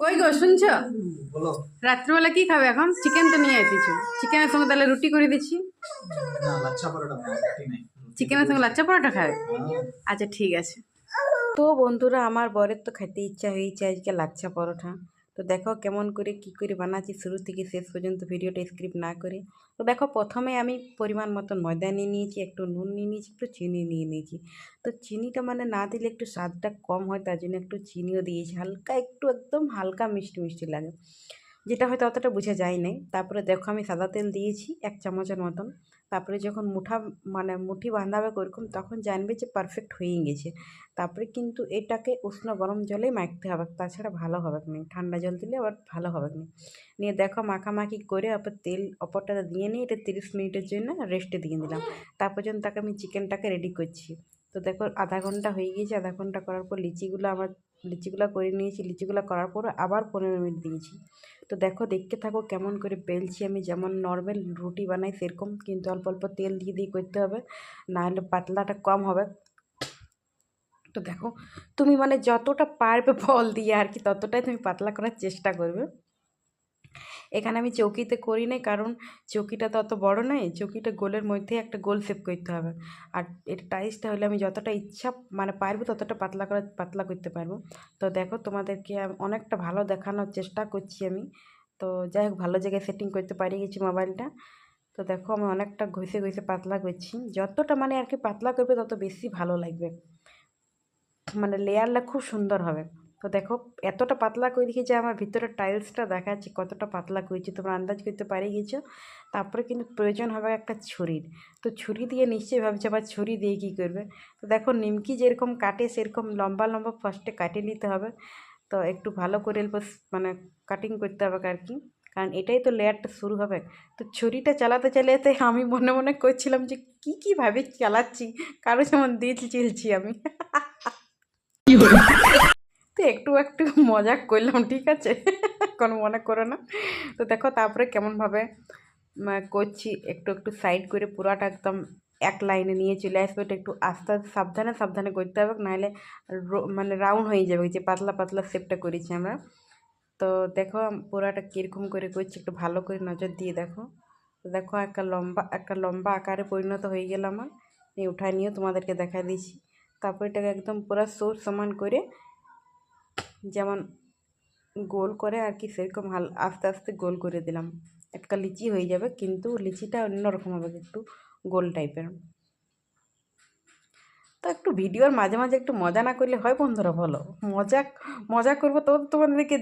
কই গো শুনছো? বলো। রাত্রিবেলা কি খাবে এখন? চিকেন তো নিয়ে এসেছো, চিকেনের সঙ্গে তাহলে রুটি করে দিচ্ছি। না, লাচ্ছা পরোটা বানাবো, রুটি নেই। রুটি তো চিকেনের সঙ্গে রয়েছে। লাচ্চা পরোটা খাবে? হ্যাঁ। আচ্ছা ঠিক আছে। তো বন্ধুরা, আমার বরের তো খেতে ইচ্ছা হয়েছে আজকে লাচ্ছা পরোটা। তো দেখো কেমন করে কি করে বানাচ্ছি শুরু থেকে শেষ পর্যন্ত ভিডিওটা স্ক্রিপ্ট না করে। তো দেখো, প্রথমে আমি পরিমাণ মতন ময়দা নিয়ে নিয়েছি, একটু নুন নিয়ে নিয়েছি, একটু চিনি নিয়ে নিয়েছি। তো চিনিটা মানে না দিলে একটু স্বাদটা কম হয়, তার জন্য একটু চিনিও দিয়েছি, হালকা একটু একদম হালকা মিষ্টি মিষ্টি লাগে, যেটা হয়তো অতটা বোঝা যায় নাই। তারপরে দেখো আমি সাদা তেল দিয়েছি 1 চামচের মতন। তারপরে যখন মানে মুঠি বাঁধাবে ওরকম, তখন জানবে যে পারফেক্ট হয়ে গেছে। তারপরে কিন্তু এটাকে উষ্ণ গরম জলেই মাখতে হবে, তাছাড়া ভালো হবে না, ঠান্ডা জল দিলে আবার ভালো হবে না। নিয়ে দেখো মাখামাখি করে আবার তেল অপরটা দিয়ে নিয়ে এটা 30 মিনিটের জন্য রেস্টে দিয়ে দিলাম। তারপর যখন তাকে আমি চিকেনটাকে রেডি করছি। তো দেখো আধা ঘন্টা হয়ে গিয়েছে, আধা ঘন্টা করার পর লিচিগুলো করে নিয়েছি, লিচিগুলো করার পর আবার 15 মিনিট দিয়েছি। তো দেখো দেখতে থাকো কেমন করে বেলছি আমি, যেমন নর্মাল রুটি বানাই সেরকম, কিন্তু অল্প অল্প তেল দিয়ে দিয়ে করতে হবে, নাহলে পাতলাটা কম হবে। তো দেখো তুমি মানে যতটা পারবে বল দিয়ে আর কি, ততটাই তুমি পাতলা করার চেষ্টা করবে। এখানে আমি চৌকিতে করি নাই, কারণ চৌকিটা তো অত বড় নয়, চৌকিটা গোলের মধ্যে একটা গোল শেপ করতে হবে। আর এটা টাইসটা হলে আমি যতটা ইচ্ছা মানে পারবো ততটা পাতলা করতে পারবো। তো দেখো তোমাদেরকে আমি অনেকটা ভালো দেখানোর চেষ্টা করছি আমি। তো যাই হোক, ভালো জায়গায় সেটিং করতে পারি গেছি মোবাইলটা। তো দেখো আমি অনেকটা ঘষে ঘষে পাতলা করছি, যতটা মানে আর কি পাতলা করবে তত বেশি ভালো লাগবে, মানে লেয়ারটা খুব সুন্দর হবে। তো দেখো এতটা পাতলা করে দেখি যে আমার ভিতরে টাইলসটা দেখাচ্ছি কতটা পাতলা করেছি, তোমরা আন্দাজ করতে পারি গেছো। তারপরে কিন্তু প্রয়োজন হবে একটা ছুরির। তো ছুরি দিয়ে নিশ্চয়ই ভাবছে আবার ছুরি দিয়ে কী করবে। তো দেখো নিমকি যেরকম কাটে সেরকম লম্বা লম্বা ফার্স্টে কাটে নিতে হবে। তো একটু ভালো করে মানে কাটিং করতে হবে আর কি, কারণ এটাই তো লেয়ারটা শুরু হবে। তো ছুরিটা চালাতে চালাতে আমি মনে মনে করছিলাম যে কীভাবে চালাচ্ছি, কারো যেমন দিল চিলছি আমি। তো একটু একটু মজা করলাম, ঠিক আছে, কোনো মনে করো না। তো দেখো তারপরে কেমনভাবে করছি, একটু একটু সাইড করে পুরাটা একদম এক লাইনে নিয়ে চলে আসবে। এটা একটু আস্তে আস্তে সাবধানে সাবধানে করতে হবে, নাহলে মানে রাউন্ড হয়ে যাবে, যে পাতলা পাতলা শেপটা করেছি আমরা। তো দেখো পুরাটা কীরকম করে করছি একটু ভালো করে নজর দিয়ে দেখো। তো দেখো একটা লম্বা আকারে পরিণত হয়ে গেল আমার। এই উঠায় নিয়েও তোমাদেরকে দেখা দিয়েছি। তারপর এটাকে একদম পুরো সমান করে, যেমন গোল করে আর কি, সেরকম আস্তে আস্তে গোল করে দিলাম। একটা লিচি হয়ে যাবে, কিন্তু লিচিটা অন্যরকম হবে, একটু গোল টাইপের। তো একটু ভিডিওর মাঝে মাঝে একটু মজা না করলে হয় বন্ধুরা, বলো? মজা মজা করবো তো তোমাদেরকে